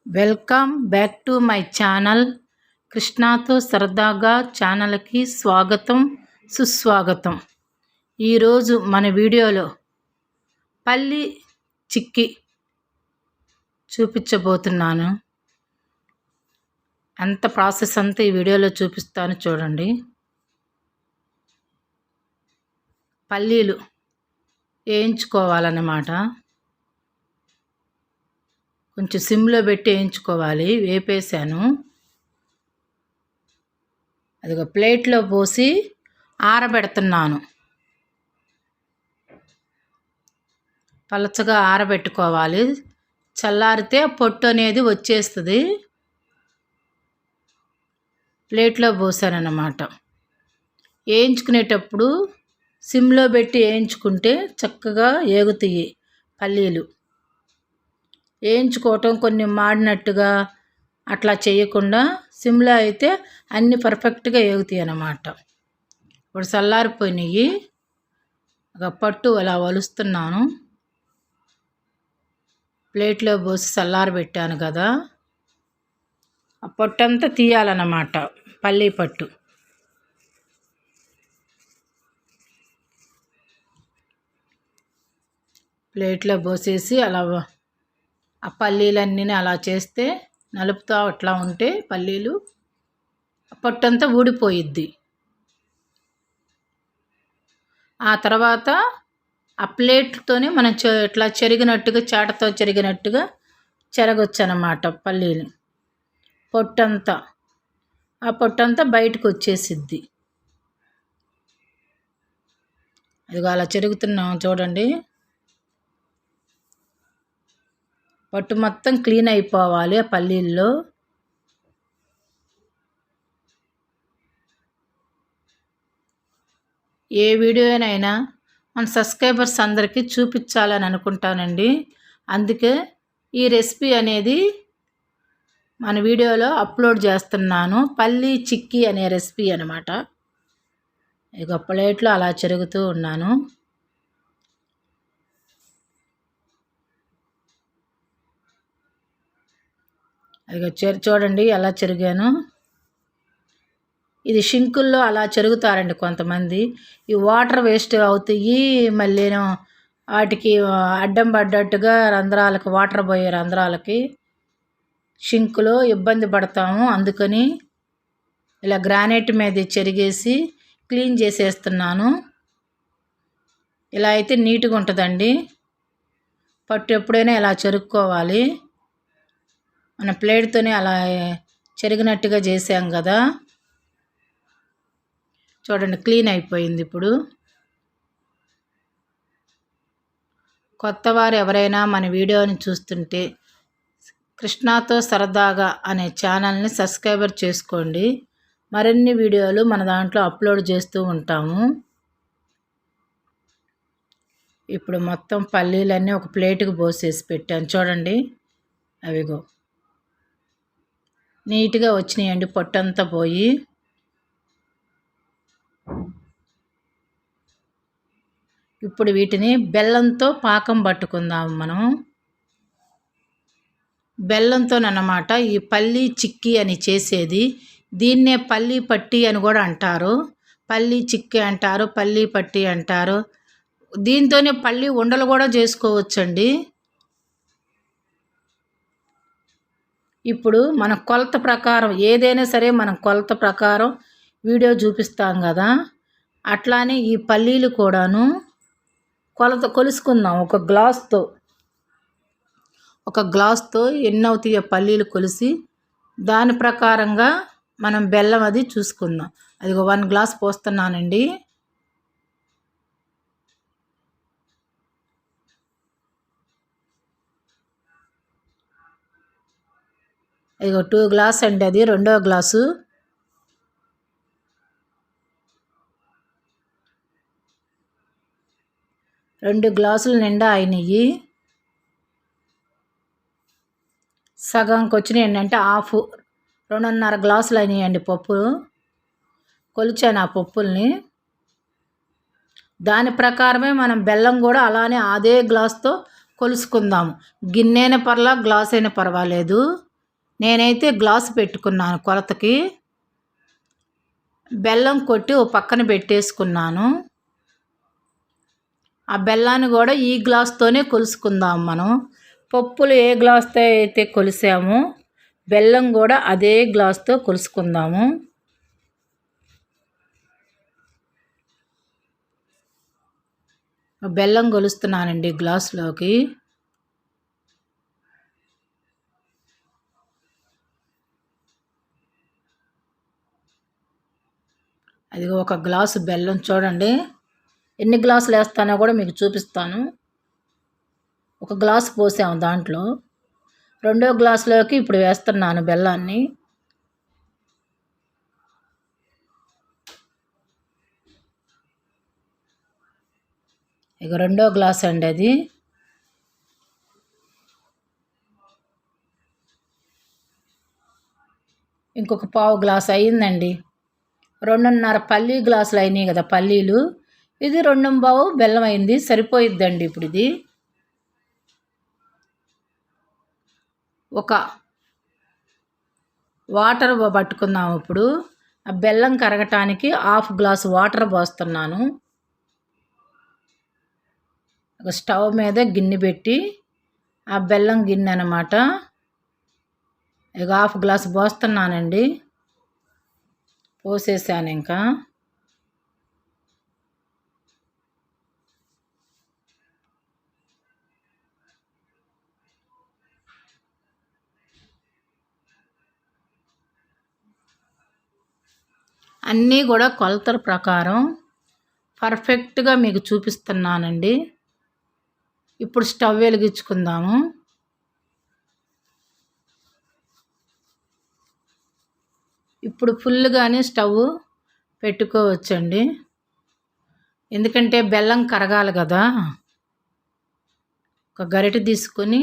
Welcome back to my channel. కృష్ణాతో సరదాగా ఛానల్కి స్వాగతం, సుస్వాగతం. ఈరోజు మన వీడియోలో పల్లి చిక్కీ చూపించబోతున్నాను. అంత ప్రాసెస్ అంతా ఈ వీడియోలో చూపిస్తాను, చూడండి. పల్లీలు వేయించుకోవాలన్నమాట. కొంచెం సిమ్లో పెట్టి వేయించుకోవాలి. వేపేసాను. అది ఒక ప్లేట్లో పోసి ఆరబెడుతున్నాను. పలచగా ఆరబెట్టుకోవాలి. చల్లారితే పొట్టు అనేది వచ్చేస్తుంది. ప్లేట్లో పోసానన్నమాట. వేయించుకునేటప్పుడు సిమ్లో పెట్టి వేయించుకుంటే చక్కగా ఏగుతాయి పల్లీలు. వేయించుకోవటం కొన్ని మాడినట్టుగా అట్లా చేయకుండా సిమ్లో అయితే అన్నీ పర్ఫెక్ట్గా ఏగుతాయి అన్నమాట. ఇప్పుడు చల్లారిపోయినాయి. ఒక పట్టు అలా వలుస్తున్నాను. ప్లేట్లో పోసి చల్లారబెట్టాను కదా, ఆ పొట్టంతా తీయాలన్నమాట. పల్లీ పట్టు ప్లేట్లో పోసేసి అలా ఆ పల్లీలన్నీ అలా చేస్తే నలుపుతూ అట్లా ఉంటే పల్లీలు పొట్టంతా ఊడిపోయిద్ది. ఆ తర్వాత ఆ ప్లేట్తోనే మనం ఇట్లా చెరిగినట్టుగా, చాటతో చెరిగినట్టుగా చెరగొచ్చు అన్నమాట పల్లీలు. పొట్టంతా ఆ పొట్టంతా బయటకు వచ్చేసిద్ది. అదిగో అలా చెరుగుతున్నాం చూడండి. పొట్టు మొత్తం క్లీన్ అయిపోవాలి ఆ పల్లీల్లో. ఏ వీడియోనైనా మన సబ్స్క్రైబర్స్ అందరికీ చూపించాలని అనుకుంటానండి. అందుకే ఈ రెసిపీ అనేది మన వీడియోలో అప్లోడ్ చేస్తున్నాను. పల్లీ చిక్కీ అనే రెసిపీ అనమాట. ఇక ప్లేట్లో అలా చెరుగుతూ ఉన్నాను. ఇక చూడండి ఎలా చెరిగాను. ఇది షింకుల్లో అలా చెరుగుతారండి కొంతమంది. ఈ వాటర్ వేస్ట్ అవుతాయి. మళ్ళీ వాటికి అడ్డం పడ్డట్టుగా రంధ్రాలకి, వాటర్ పోయే రంధ్రాలకి షింకులో ఇబ్బంది పడతాము. అందుకని ఇలా గ్రానైట్ మీద చెరిగేసి క్లీన్ చేసేస్తున్నాను. ఇలా అయితే నీట్గా ఉంటుందండి. పట్టు ఎప్పుడైనా ఇలా చెరుక్కోవాలి. మన ప్లేట్తోనే అలా చెరిగినట్టుగా చేసాం కదా, చూడండి క్లీన్ అయిపోయింది. ఇప్పుడు కొత్తవారు ఎవరైనా మన వీడియోని చూస్తుంటే కృష్ణాతో సరదాగా అనే ఛానల్ని సబ్స్క్రైబర్ చేసుకోండి. మరిన్ని వీడియోలు మన దాంట్లో అప్లోడ్ చేస్తూ ఉంటాము. ఇప్పుడు మొత్తం పల్లీలన్నీ ఒక ప్లేటుకు పోసేసి పెట్టాను చూడండి. అవిగో నీట్గా వచ్చినాయండి, పొట్టంతా పోయి. ఇప్పుడు వీటిని బెల్లంతో పాకం పట్టుకుందాం మనం. బెల్లంతోనన్నమాట ఈ పల్లీ చిక్కీ అని చేసేది. దీన్నే పల్లీ పట్టి అని కూడా అంటారు. పల్లీ చిక్కీ అంటారు, పల్లీ పట్టి అంటారు. దీంతోనే పల్లీ ఉండలు కూడా చేసుకోవచ్చండి. ఇప్పుడు మన కొలత ప్రకారం ఏదైనా సరే మనం కొలత ప్రకారం వీడియో చూపిస్తాం కదా, అట్లానే ఈ పల్లీలు కూడాను కొలుసుకుందాం. ఒక గ్లాస్తో ఎన్ని అవుతాయో పల్లీలు కొలిసి దాని ప్రకారంగా మనం బెల్లం అది చూసుకుందాం. అది 1 గ్లాస్ పోస్తున్నానండి. ఇదిగో 2 గ్లాస్ అండి, అది 2వ గ్లాసు. రెండు గ్లాసులు నిండా అయినాయి. సగంకి వచ్చినాయి అంటే 2.5 గ్లాసులు అయినాయండి పప్పు. కొలిచాను ఆ పప్పుల్ని. దాని ప్రకారమే మనం బెల్లం కూడా అలానే అదే గ్లాస్తో కొలుసుకుందాము. గిన్నెన పర్లా, గ్లాస్ అయినా పర్వాలేదు. నేనైతే గ్లాసు పెట్టుకున్నాను కొలతకి. బెల్లం కొట్టి ఓ పక్కన పెట్టేసుకున్నాను. ఆ బెల్లాన్ని కూడా ఈ గ్లాస్తోనే కొలుసుకుందాం మనం. పప్పులు ఏ గ్లాస్తో అయితే కొలిసామో బెల్లం కూడా అదే గ్లాస్తో కొలుసుకుందాము. బెల్లం కొలుస్తున్నానండి గ్లాసులోకి. అది ఒక గ్లాసు బెల్లం చూడండి. ఎన్ని గ్లాసులు వేస్తానో కూడా మీకు చూపిస్తాను. ఒక గ్లాసు పోసాము దాంట్లో. రెండో గ్లాసులోకి ఇప్పుడు వేస్తున్నాను బెల్లాన్ని. ఇక రెండో గ్లాస్ అండి అది. ఇంకొక పావు గ్లాస్ అయ్యిందండి. 2.5 పల్లీ గ్లాసులు అయినాయి కదా పల్లీలు. ఇది 2.25 బెల్లం అయింది. సరిపోయిద్దండి ఇప్పుడు ఇది. ఒక వాటర్ పట్టుకుందాము ఇప్పుడు. ఆ బెల్లం కరగటానికి 1/2 గ్లాసు వాటర్ పోస్తున్నాను. ఒక స్టవ్ మీద గిన్నె పెట్టి, ఆ బెల్లం గిన్నె అన్నమాట. ఇక 1/2 గ్లాసు పోస్తున్నానండి. పోసేసాను ఇంకా. అన్నీ కూడా కొలతల ప్రకారం పర్ఫెక్ట్గా మీకు చూపిస్తున్నానండి. ఇప్పుడు స్టవ్ వెలిగించుకుందాము. ఇప్పుడు ఫుల్గానే స్టవ్ పెట్టుకోవచ్చండి. ఎందుకంటే బెల్లం కరగాలి కదా. ఒక గరిటె తీసుకొని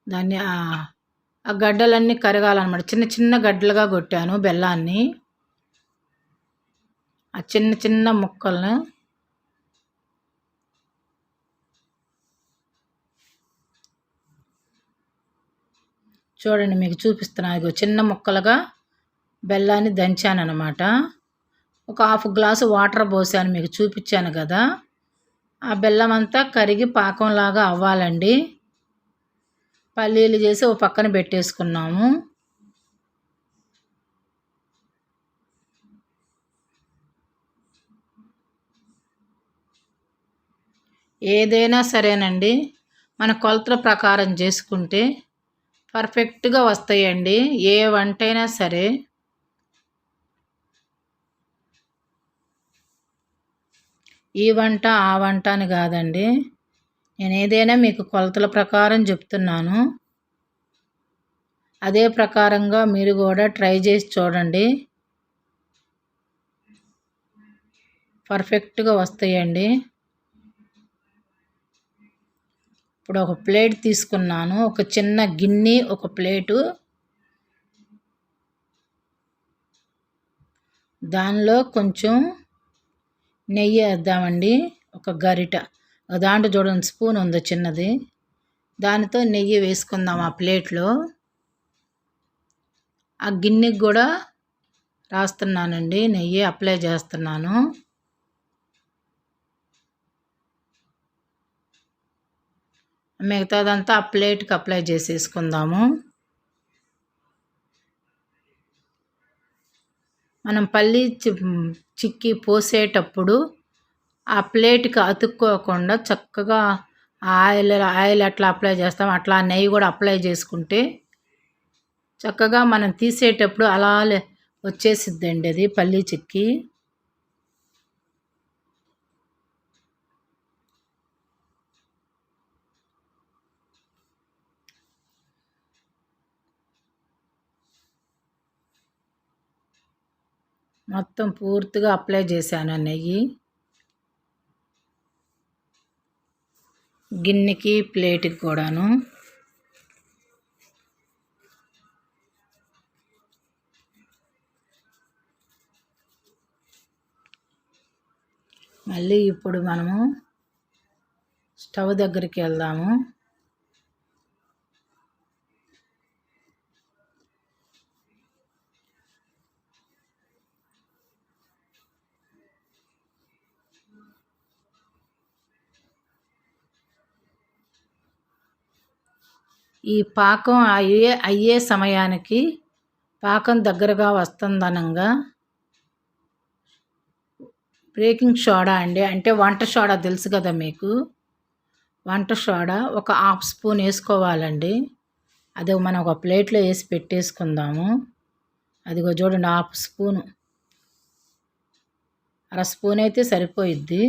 దాన్ని ఆ గడ్డలన్నీ కరగాలన్నమాట. చిన్న చిన్న గడ్డలుగా కొట్టాను బెల్లాన్ని. ఆ చిన్న చిన్న ముక్కలను చూడండి మీకు చూపిస్తున్నాను. ఇదిగో చిన్న ముక్కలుగా బెల్లాన్ని దంచాను అన్నమాట. ఒక 1/2 గ్లాసు వాటర్ పోసాను, మీకు చూపించాను కదా. ఆ బెల్లం అంతా కరిగి పాకంలాగా అవ్వాలండి. పల్లీలు చేసి ఓ పక్కన పెట్టేసుకున్నాము. ఏదైనా సరేనండి, మన కొలతల ప్రకారం చేసుకుంటే పర్ఫెక్ట్గా వస్తాయండి. ఏ వంట అయినా సరే. ఈ వంట ఆ వంట అని కాదండి, నేను ఏదైనా మీకు కొలతల ప్రకారం చెప్తున్నాను. అదే ప్రకారంగా మీరు కూడా ట్రై చేసి చూడండి. పర్ఫెక్ట్గా వస్తాయండి. ఇప్పుడు ఒక ప్లేట్ తీసుకున్నాను. ఒక చిన్న గిన్నె, ఒక ప్లేటు. దానిలో కొంచెం నెయ్యి వేద్దామండి. ఒక గరిట, దాంట్లో చూడండి స్పూన్ ఉంది చిన్నది. దానితో నెయ్యి వేసుకుందాం ఆ ప్లేట్లో. ఆ గిన్నెకి కూడా రాస్తున్నానండి, నెయ్యి అప్లై చేస్తున్నాను. మిగతాదంతా ఆ ప్లేట్కి అప్లై చేసేసుకుందాము. మనం పల్లి చిక్కీ పోసేటప్పుడు ఆ ప్లేట్కి అతుక్కోకుండా చక్కగా ఆయిల్ ఎట్లా అప్లై చేస్తాం అట్లా నెయ్యి కూడా అప్లై చేసుకుంటే చక్కగా మనం తీసేటప్పుడు అలా వచ్చేసిద్దండి అది పల్లి చిక్కీ. మొత్తం పూర్తిగా అప్లై చేశాను నెయ్యి గిన్నెకి ప్లేట్కి కూడాను. మళ్ళీ ఇప్పుడు మనము స్టవ్ దగ్గరికి వెళ్దాము. ఈ పాకం అయ్యే సమయానికి పాకం దగ్గరగా వస్తుందనంగా బేకింగ్ సోడా అండి, అంటే వంట సోడా తెలుసు కదా మీకు. వంట సోడా ఒక హాఫ్ స్పూన్ వేసుకోవాలండి. అది మనం ఒక ప్లేట్లో వేసి పెట్టేసుకుందాము. అదిగో చూడండి, హాఫ్ స్పూను, అర స్పూన్ అయితే సరిపోయిద్ది.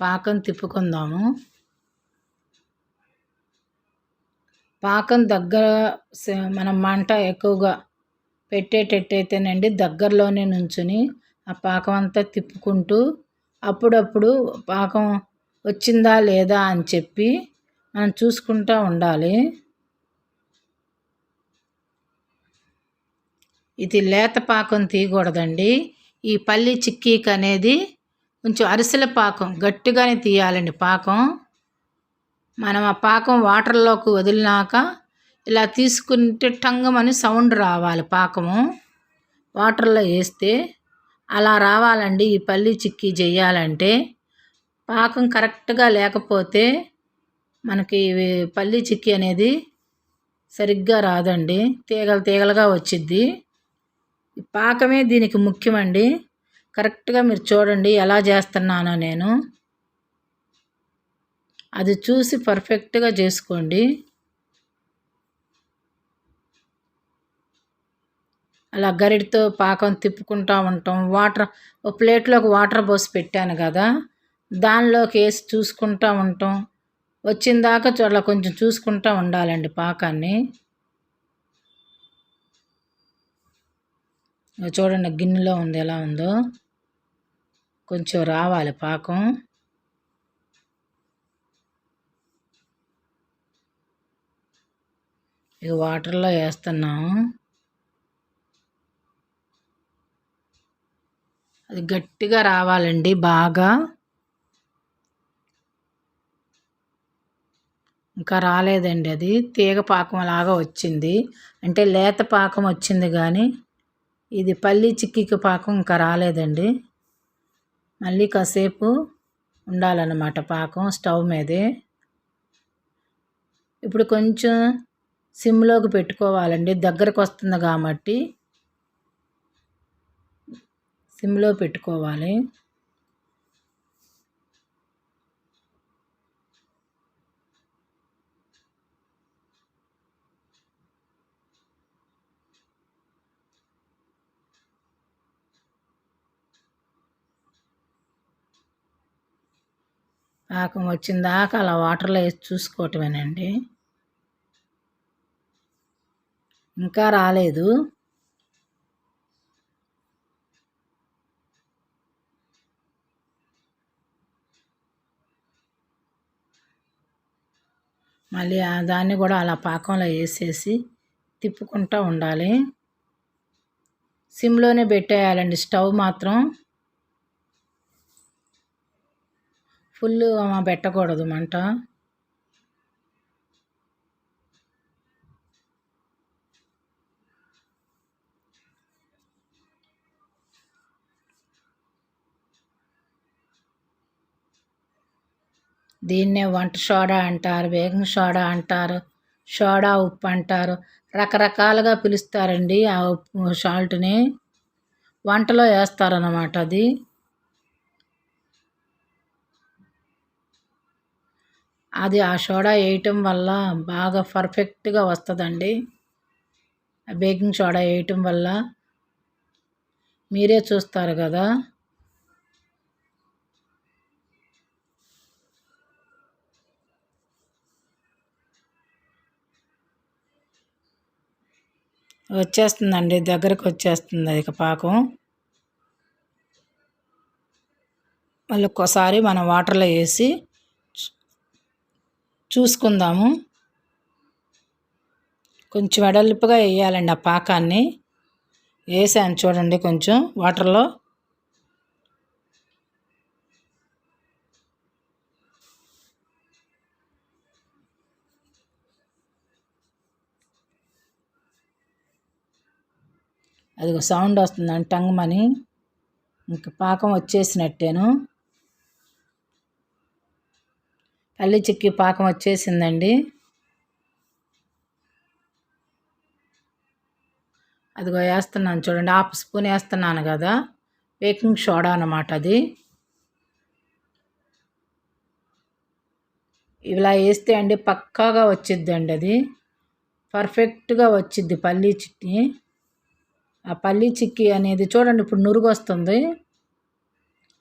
పాకం తిప్పుకుందాము. పాకం దగ్గర మనం మంట ఎక్కువగా పెట్టేటట్టయితేనండి దగ్గరలోనే నుంచుని ఆ పాకం అంతా తిప్పుకుంటూ అప్పుడప్పుడు పాకం వచ్చిందా లేదా అని చెప్పి మనం చూసుకుంటూ ఉండాలి. ఇది లేత పాకం తీయకూడదండి. ఈ పల్లి చిక్కీకి అనేది కొంచెం అరిసెల పాకం గట్టిగానే తీయాలండి పాకం. మనం ఆ పాకం వాటర్లోకి వదిలినాక ఇలా తీసుకుంటే టంగమని సౌండ్ రావాలి. పాకము వాటర్లో వేస్తే అలా రావాలండి. ఈ పల్లి చిక్కీ చేయాలంటే పాకం కరెక్ట్గా లేకపోతే మనకి పల్లి చిక్కీ అనేది సరిగ్గా రాదండి, తీగలు తీగలుగా వచ్చిద్ది. పాకమే దీనికి ముఖ్యమండి. కరెక్ట్గా మీరు చూడండి ఎలా చేస్తున్నానో నేను, అది చూసి పర్ఫెక్ట్గా చేసుకోండి. అలా గరిటతో పాకం తిప్పుకుంటూ ఉంటాం. ఒక ప్లేట్లోకి వాటర్ పోసి పెట్టాను కదా, దానిలోకి వేసి చూసుకుంటూ ఉంటాం. వచ్చిందాకా అలా కొంచెం చూసుకుంటూ ఉండాలండి పాకాన్ని. చూడండి గిన్నెలో ఉంది ఎలా ఉందో, కొంచెం రావాలి పాకం. ఇక వాటర్లో వేస్తున్నాము. అది గట్టిగా రావాలండి బాగా. ఇంకా రాలేదండి, అది తీగ పాకం లాగా వచ్చింది, అంటే లేత పాకం వచ్చింది కానీ ఇది పల్లి చిక్కీకి పాకం ఇంకా రాలేదండి. మళ్ళీ కాసేపు ఉండాలన్నమాట పాకం స్టవ్ మీదే. ఇప్పుడు కొంచెం సిమ్లోకి పెట్టుకోవాలండి, దగ్గరకు వస్తుంది కాబట్టి సిమ్లో పెట్టుకోవాలి. పాకం వచ్చిందాకా అలా వాటర్లో వేసి చూసుకోవటమేనండి. ఇంకా రాలేదు. మళ్ళీ దాన్ని కూడా అలా పాకంలో వేసేసి తిప్పుకుంటూ ఉండాలి. సిమ్లోనే పెట్టేయాలండి స్టవ్ మాత్రం, ఫుల్ పెట్టకూడదు మంట. దీన్నే వంట సోడా అంటారు, బేకింగ్ సోడా అంటారు, సోడా ఉప్పు అంటారు, రకరకాలుగా పిలుస్తారండి. ఆ ఉప్పు సాల్ట్ని వంటలో వేస్తారన్నమాట. అది ఆ సోడా వేయటం వల్ల బాగా పర్ఫెక్ట్గా వస్తుందండి. బేకింగ్ సోడా వేయటం వల్ల మీరే చూస్తారు కదా. వచ్చేస్తుందండి, దగ్గరకు వచ్చేస్తుంది ఇక పాకం. మళ్ళీ ఒక్కోసారి మనం వాటర్లో వేసి చూసుకుందాము. కొంచెం వెడల్పుగా వేయాలండి ఆ పాకాన్ని. వేసాను చూడండి కొంచెం వాటర్లో. అదిగో సౌండ్ వస్తుందండి టంగమని. ఇంక పాకం వచ్చేసినట్టేను. పల్లి చిక్కీ పాకం వచ్చేసిందండి. అదిగో వేస్తున్నాను చూడండి, 1/2 స్పూన్ వేస్తున్నాను కదా, బేకింగ్ సోడా అన్నమాట అది. ఇలా వేస్తే అండి పక్కాగా వచ్చిద్దండి, అది పర్ఫెక్ట్గా వచ్చిద్ది పల్లీ చిక్కీ. ఆ పల్లీ చిక్కీ అనేది చూడండి ఇప్పుడు నురుగు వస్తుంది,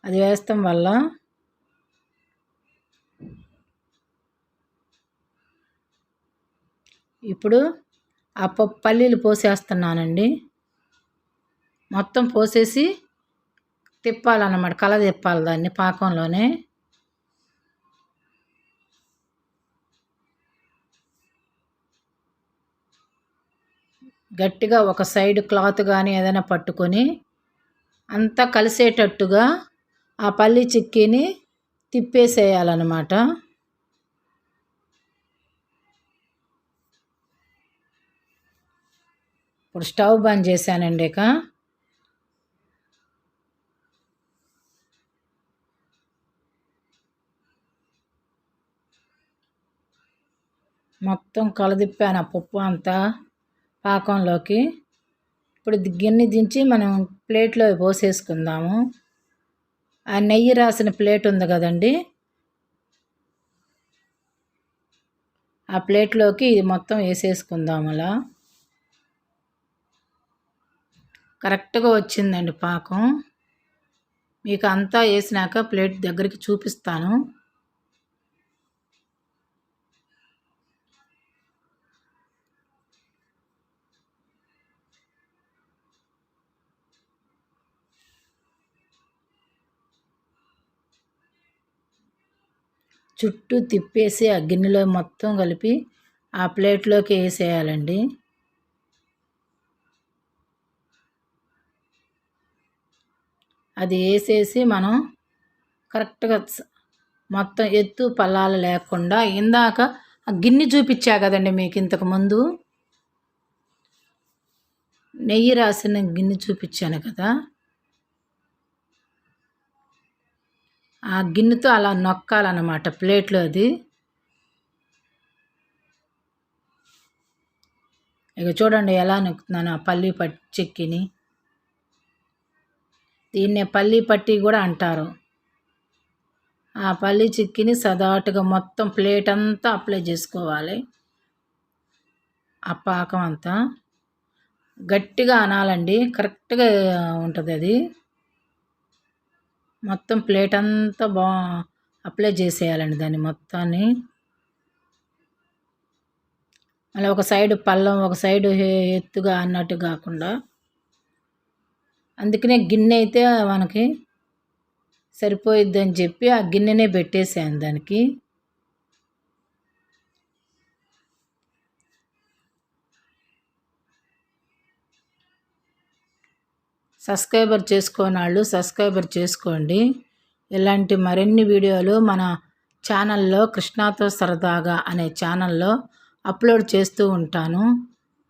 అది వేస్తాం వల్ల. ఇప్పుడు ఆ పల్లీలు పోసేస్తున్నానండి. మొత్తం పోసేసి తిప్పాలన్నమాట, కల తిప్పాలి దాన్ని పాకంలోనే. గట్టిగా ఒక సైడ్ క్లాత్ కానీ ఏదైనా పట్టుకొని అంతా కలిసేటట్టుగా ఆ పల్లీ చిక్కీని తిప్పేసేయాలన్నమాట. ఇప్పుడు స్టవ్ బంద్ చేశానండి. ఇక మొత్తం కలదిప్పాను ఆ పప్పు అంతా పాకంలోకి. ఇప్పుడు గిన్నె దించి మనం ప్లేట్లో పోసేసుకుందాము. ఆ నెయ్యి రాసిన ప్లేట్ ఉంది కదండి, ఆ ప్లేట్లోకి ఇది మొత్తం వేసేసుకుందాము. అలా కరెక్ట్గా వచ్చిందండి పాకం. మీకు అంతా వేసినాక ప్లేట్ దగ్గరికి చూపిస్తాను. చుట్టూ తిప్పేసి ఆ గిన్నెలో మొత్తం కలిపి ఆ ప్లేట్లోకి వేసేయాలండి. అది వేసేసి మనం కరెక్ట్గా మొత్తం ఎత్తు పల్లాలు లేకుండా, ఇందాక ఆ గిన్నె చూపించా కదండి మీకు ఇంతకుముందు, నెయ్యి రాసిన గిన్నె చూపించాను కదా, ఆ గిన్నెతో అలా నొక్కాలన్నమాట ప్లేట్లో. అది ఇక చూడండి ఎలా నొక్కుతున్నాను ఆ పల్లీ చిక్కీని. దీన్నే పల్లీ పట్టి కూడా అంటారు. ఆ పల్లీ చిక్కీని సదాటుగా మొత్తం ప్లేట్ అంతా అప్లై చేసుకోవాలి. ఆ పాకం అంతా గట్టిగా అనాలండి, కరెక్ట్గా ఉంటుంది అది. మొత్తం ప్లేట్ అంతా అప్లై చేసేయాలండి దాన్ని మొత్తాన్ని. మళ్ళీ ఒక సైడు పల్లం ఒక సైడు ఎత్తుగా అన్నట్టు కాకుండా. అందుకనే గిన్నె అయితే మనకి సరిపోయిద్దని చెప్పి ఆ గిన్నెనే పెట్టేసాను దానికి. సబ్స్క్రైబర్ చేసుకోని వాళ్ళు సబ్స్క్రైబర్ చేసుకోండి. ఇలాంటి మరిన్ని వీడియోలు మన ఛానల్లో కృష్ణాతో సరదాగా అనే ఛానల్లో అప్లోడ్ చేస్తూ ఉంటాను.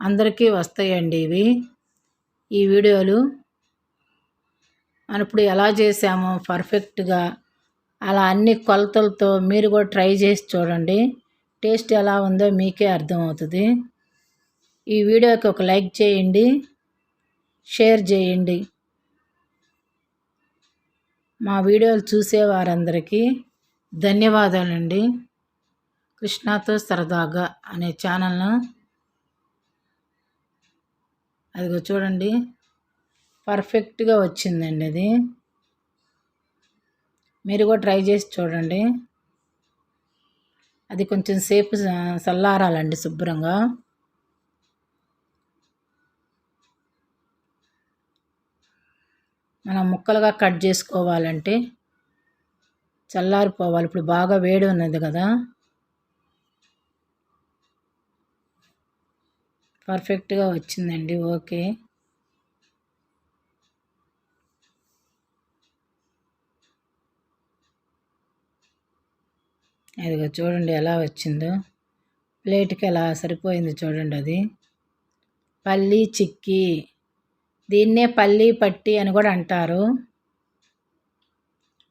అందరికీ వస్తాయండి ఇవి, ఈ వీడియోలు. మనం ఇప్పుడు ఎలా చేసామో పర్ఫెక్ట్గా అలా అన్ని కొలతలతో మీరు కూడా ట్రై చేసి చూడండి. టేస్ట్ ఎలా ఉందో మీకే అర్థమవుతుంది. ఈ వీడియోకి ఒక లైక్ చేయండి, షేర్ చేయండి. మా వీడియోలు చూసే వారందరికీ ధన్యవాదాలండి. కృష్ణాతో సరదాగా అనే ఛానల్ను అదిగో చూడండి పర్ఫెక్ట్గా వచ్చిందండి అది. మీరు కూడా ట్రై చేసి చూడండి. అది కొంచెం సేపు చల్లారాలండి శుభ్రంగా. మనం ముక్కలుగా కట్ చేసుకోవాలంటే చల్లారిపోవాలి. ఇప్పుడు బాగా వేడి ఉన్నది కదా, పర్ఫెక్ట్గా వచ్చిందండి. ఓకే, అదిగో చూడండి ఎలా వచ్చిందో, ప్లేట్కి ఎలా సరిపోయింది చూడండి. అది పల్లీ చిక్కీ దీన్నే పల్లి పట్టి అని కూడా అంటారు.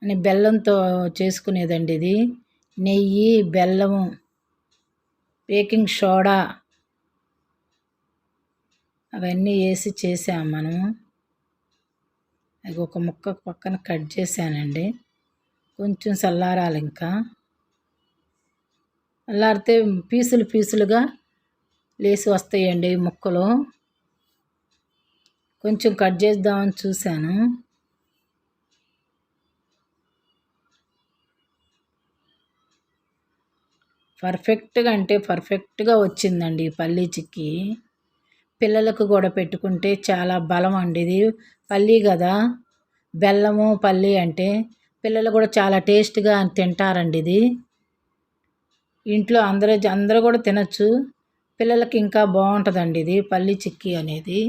అని బెల్లంతో చేసుకునేదండి ఇది. నెయ్యి, బెల్లము, బేకింగ్ సోడా అవన్నీ వేసి చేసాము మనము. అది ఒక ముక్క పక్కన కట్ చేశానండి. కొంచెం చల్లారాలి. ఇంకా చల్లారితే పీసులు పీసులుగా లేసి వస్తాయండి ముక్కలు. కొంచెం కట్ చేద్దామని చూశాను. పర్ఫెక్ట్గా అంటే పర్ఫెక్ట్గా వచ్చిందండి ఈ పల్లీ చిక్కీ. పిల్లలకు కూడా పెట్టుకుంటే చాలా బలం అండి ఇది. పల్లీ కదా, బెల్లము పల్లీ అంటే పిల్లలు కూడా చాలా టేస్ట్గా తింటారండి ఇది. ఇంట్లో అందరూ కూడా తినచ్చు. పిల్లలకి ఇంకా బాగుంటుందండి ఇది పల్లీ చిక్కీ అనేది.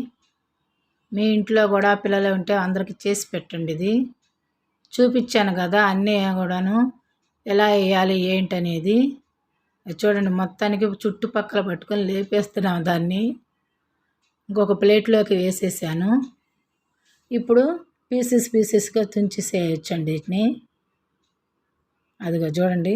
మీ ఇంట్లో కూడా పిల్లలు ఉంటే అందరికి చేసి పెట్టండి. ఇది చూపించాను కదా అన్నీ కూడాను ఎలా వేయాలి ఏంటనేది. చూడండి, మొత్తానికి చుట్టుపక్కల పట్టుకొని లేపేస్తున్నాం దాన్ని. ఇంకొక ప్లేట్లోకి వేసేసాను. ఇప్పుడు పీసెస్గా తుంచేసేయచ్చండి వీటిని. అదిగో చూడండి,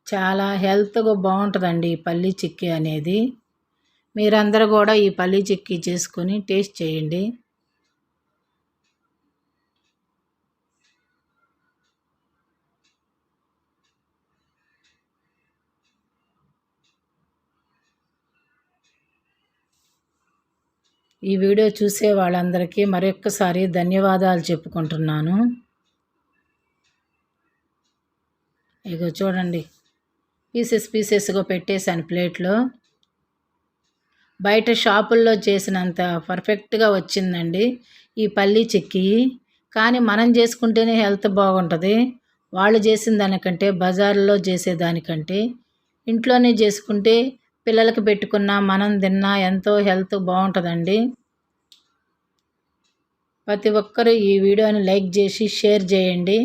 చాలా హెల్త్గా బాగుంటుందండి ఈ పల్లీ చిక్కీ అనేది. మీరందరూ కూడా ఈ పల్లీ చిక్కీ చేసుకొని టేస్ట్ చేయండి. ఈ వీడియో చూసే వాళ్ళందరికీ మరొక్కసారి ధన్యవాదాలు చెప్పుకుంటున్నాను. ఇగో చూడండి, పీసెస్గా పెట్టేశాను ప్లేట్లో. బయట షాపుల్లో చేసినంత పర్ఫెక్ట్గా వచ్చిందండి ఈ పల్లీ చిక్కీ. కానీ మనం చేసుకుంటేనే హెల్త్ బాగుంటుంది. వాళ్ళు చేసిన దానికంటే, బజార్లో చేసేదానికంటే ఇంట్లోనే చేసుకుంటే పిల్లలకి పెట్టుకున్నా మనం తిన్నా ఎంతో హెల్త్ బాగుంటుందండి. ప్రతి ఒక్కరూ ఈ వీడియోని లైక్ చేసి షేర్ చేయండి.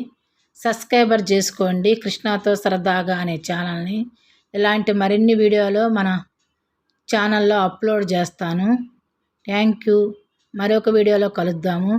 సబ్స్క్రైబర్ చేసుకోండి కృష్ణాతో సరదాగా అనే ఛానల్ని. ఇలాంటి మరిన్ని వీడియోలు మన ఛానల్లో అప్లోడ్ చేస్తాను. Thank you. మరొక వీడియోలో కలుద్దాము.